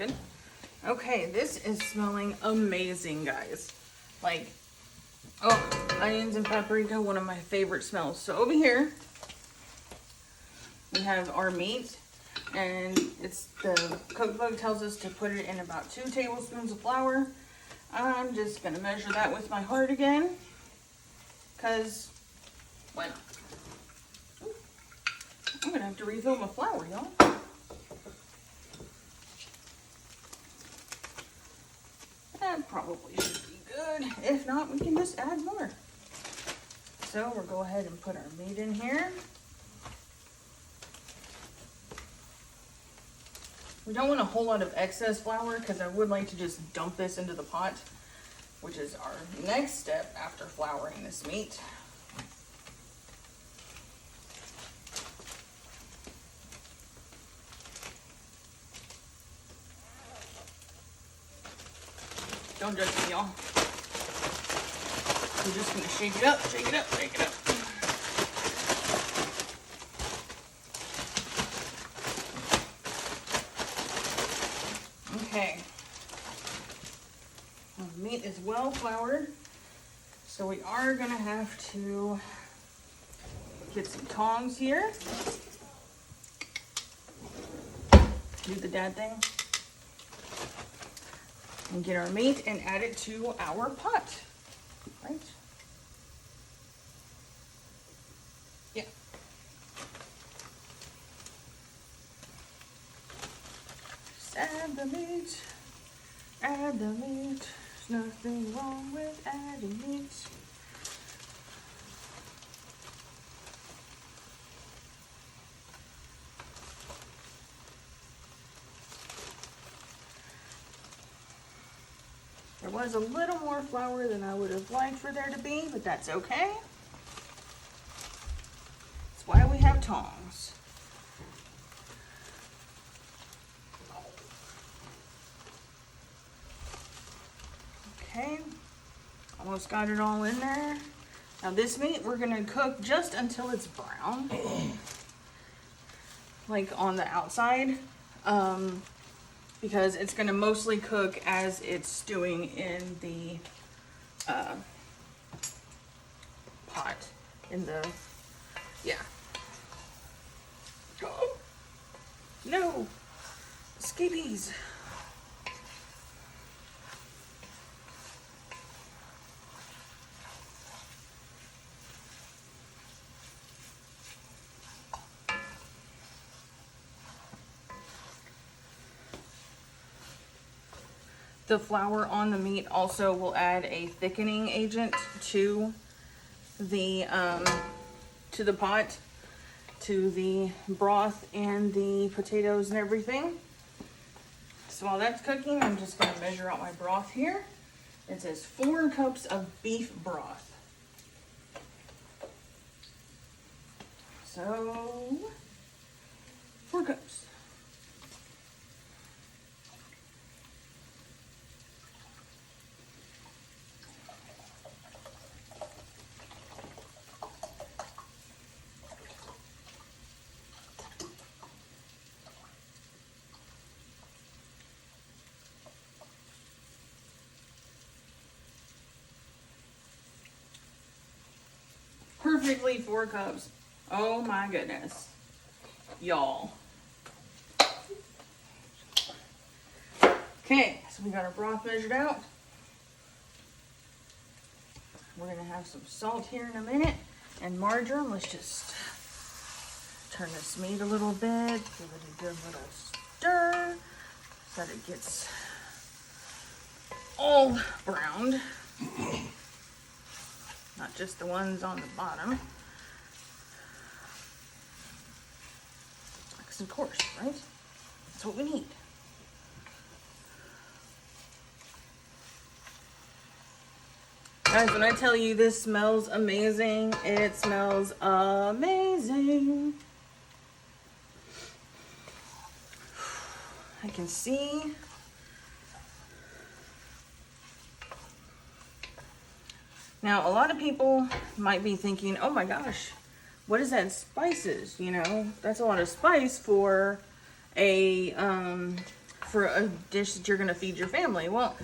good. Okay, this is smelling amazing, guys. Like, oh, onions and paprika, one of my favorite smells. So over here, we have our meat, and it's the cookbook tells us to put it in about 2 tablespoons of flour. I'm just gonna measure that with my heart again, because why not? Ooh, I'm gonna have to refill my flour, y'all. That probably should be good. If not, we can just add more. So we'll go ahead and put our meat in here. We don't want a whole lot of excess flour because I would like to just dump this into the pot, which is our next step after flouring this meat. Don't judge me, y'all. We're just gonna shake it up, shake it up, shake it up. Okay. The meat is well floured, so we are gonna have to get some tongs here. Do the dad thing. And get our meat and add it to our pot, right? Yeah. Just add the meat, add the meat. There's nothing wrong with adding meat. There was a little more flour than I would have liked for there to be, but that's okay. That's why we have tongs. Okay, almost got it all in there. Now this meat we're gonna cook just until it's brown, like on the outside. Because it's going to mostly cook as it's stewing in the pot, in the, yeah. Oh, no, scabies. The flour on the meat also will add a thickening agent to the pot, to the broth and the potatoes and everything. So while that's cooking, I'm just going to measure out my broth here. It says 4 cups of beef broth. So 4 cups. Perfectly 4 cups. Oh my goodness. Y'all. Okay, so we got our broth measured out. We're gonna have some salt here in a minute and marjoram. Let's just turn this meat a little bit, give it a good little stir so that it gets all browned. Not just the ones on the bottom. Because of course, right? That's what we need. Guys, when I tell you this smells amazing, it smells amazing. I can see. Now, a lot of people might be thinking, oh my gosh, what is that spices? You know, that's a lot of spice for a for a dish that you're gonna feed your family. Well,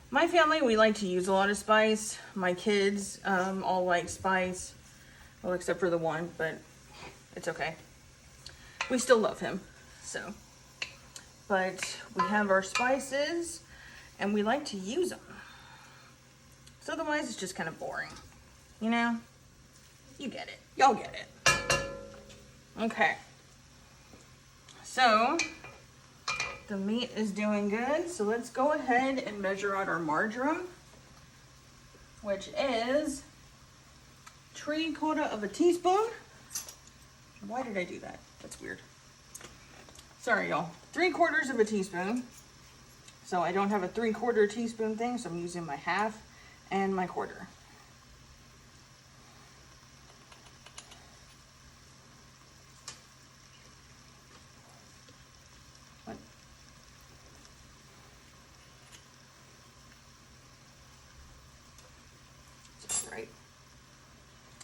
my family, we like to use a lot of spice. My kids all like spice. Well, except for the one, but it's okay. We still love him, so. But we have our spices, and we like to use them. So otherwise, it's just kind of boring, you know? You get it. Y'all get it. Okay. So, the meat is doing good. So let's go ahead and measure out our marjoram, which is 3/4 teaspoon. Why did I do that? That's weird. Sorry, y'all. 3/4 teaspoon. So I don't have a 3/4 teaspoon thing, so I'm using my half and my quarter. What? That's right.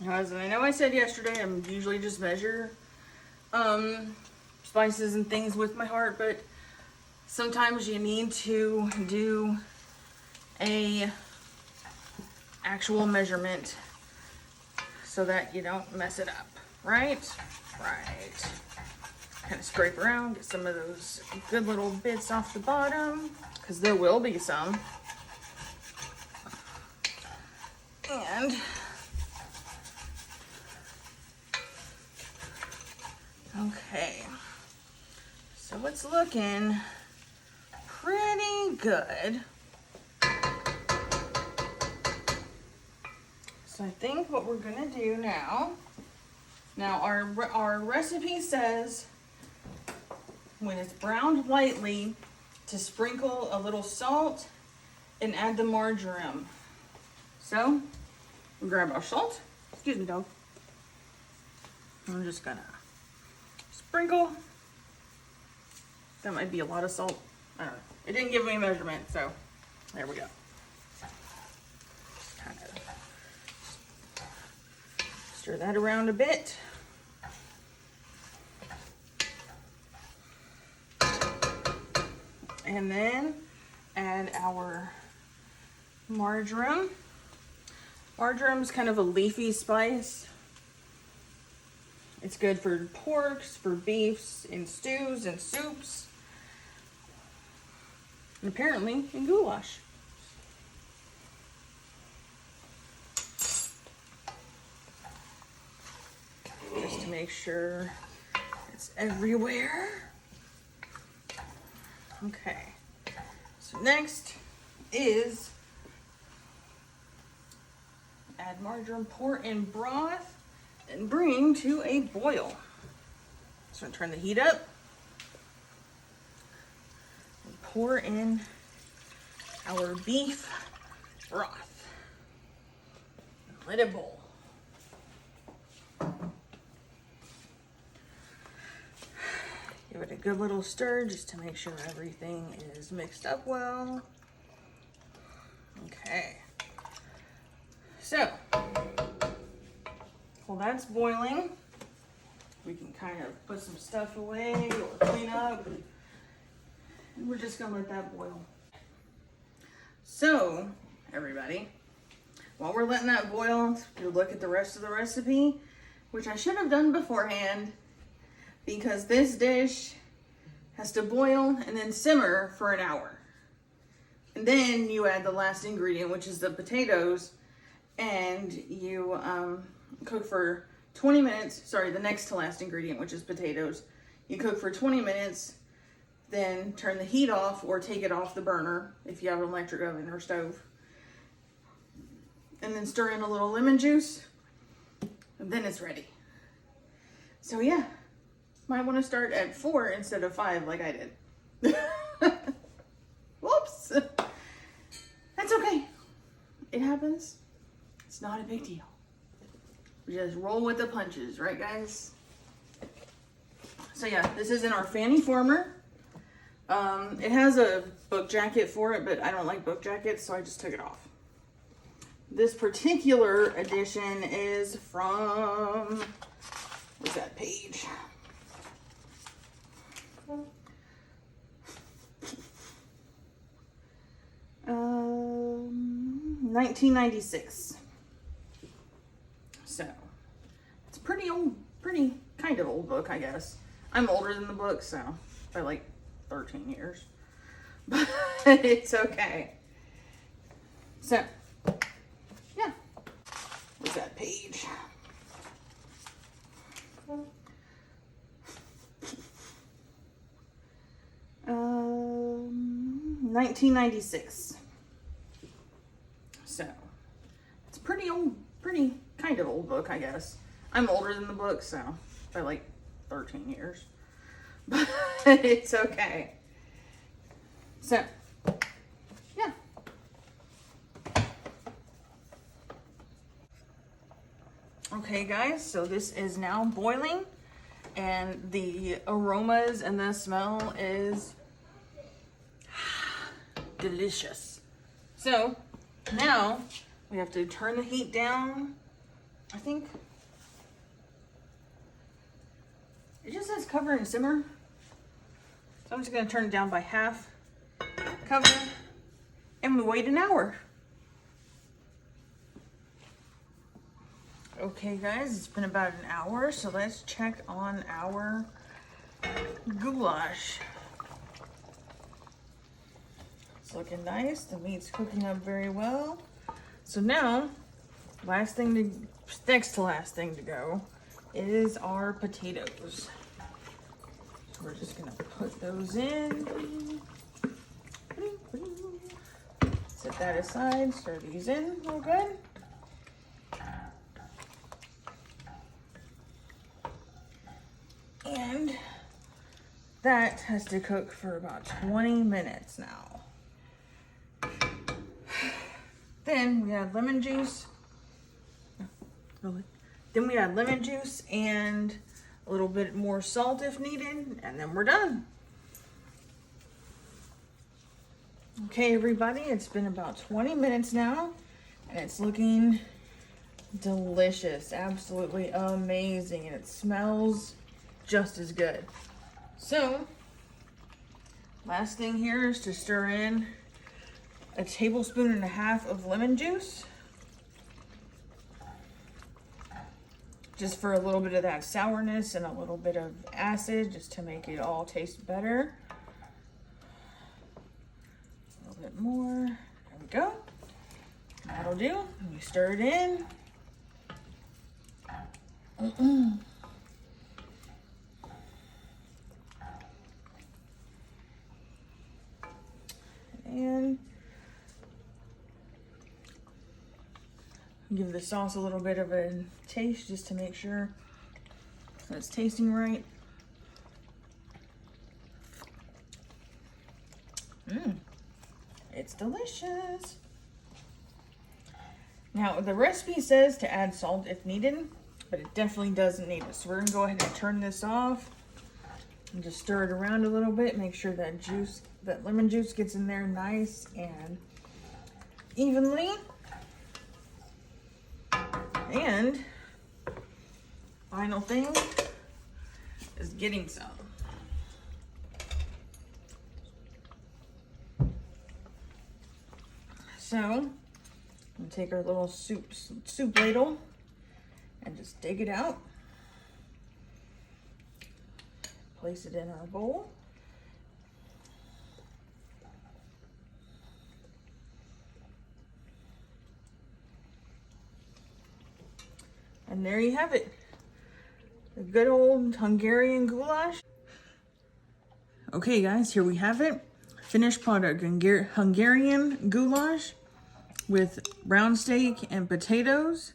As I know I said yesterday, I'm usually just measure spices and things with my heart, but sometimes you need to do a actual measurement so that you don't mess it up, right? Right. Kind of scrape around, get some of those good little bits off the bottom, because there will be some. And okay, so it's looking pretty good. So I think what we're gonna do now our recipe says when it's browned lightly to sprinkle a little salt and add the marjoram. So we'll grab our salt. Excuse me, dog. I'm just gonna sprinkle. That might be a lot of salt. I don't know. It didn't give me a measurement, so there we go. Just kind of stir that around a bit. And then add our marjoram. Marjoram is kind of a leafy spice. It's good for porks, for beefs, in stews and soups. And apparently in goulash. Just to make sure it's everywhere. Okay. So next is add marjoram, pour in broth, and bring to a boil. So I'm gonna turn the heat up. And pour in our beef broth. Let it boil. Give it a good little stir just to make sure everything is mixed up well. Okay. So, while that's boiling, we can kind of put some stuff away or clean up. And we're just gonna let that boil. So, everybody, while we're letting that boil, you look at the rest of the recipe, which I should have done beforehand, because this dish has to boil and then simmer for an hour. And then you add the last ingredient, which is the potatoes, and you cook for 20 minutes. Sorry, the next to last ingredient, which is potatoes. You cook for 20 minutes, then turn the heat off or take it off the burner if you have an electric oven or stove. And then stir in a little lemon juice, and then it's ready. So yeah, might want to start at 4 instead of 5 like I did. Whoops. That's okay. It happens. It's not a big deal. We just roll with the punches, right guys? So yeah, this is in our fanny former. It has a book jacket for it, but I don't like book jackets, so I just took it off. This particular edition is from, what's that page? 1996. So it's pretty old, pretty kind of old book, I guess. I'm older than the book, so by like 13 years, but it's okay. So yeah, where's that page? 1996. So it's pretty old, pretty kind of old book, I guess. I'm older than the book, so by like 13 years, but it's okay. So yeah. Okay guys, so this is now boiling and the aromas and the smell is delicious. So now we have to turn the heat down. I think it just says cover and simmer. So I'm just gonna turn it down by half, cover, and we wait an hour. Okay guys, it's been about an hour, so let's check on our goulash. It's looking nice, the meat's cooking up very well. So now, next to last thing to go is our potatoes. So we're just gonna put those in. Set that aside, stir these in real good. And that has to cook for about 20 minutes now. Then we add lemon juice. Then we add lemon juice and a little bit more salt if needed, and then we're done. Okay, everybody, it's been about 20 minutes now, and it's looking delicious, absolutely amazing, and it smells just as good. So, last thing here is to stir in a tablespoon and a half of lemon juice. Just for a little bit of that sourness and a little bit of acid, just to make it all taste better. A little bit more, there we go. That'll do, and you stir it in. And give the sauce a little bit of a taste just to make sure that it's tasting right. It's delicious. Now the recipe says to add salt if needed, but it definitely doesn't need it. So we're gonna go ahead and turn this off and just stir it around a little bit. Make sure that lemon juice gets in there nice and evenly. And final thing is getting some. So we'll take our little soup ladle and just dig it out. Place it in our bowl. And there you have it. The good old Hungarian goulash. Okay guys, here we have it. Finished product, Hungarian goulash with brown steak and potatoes.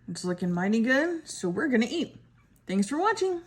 It's looking mighty good, so we're gonna eat. Thanks for watching.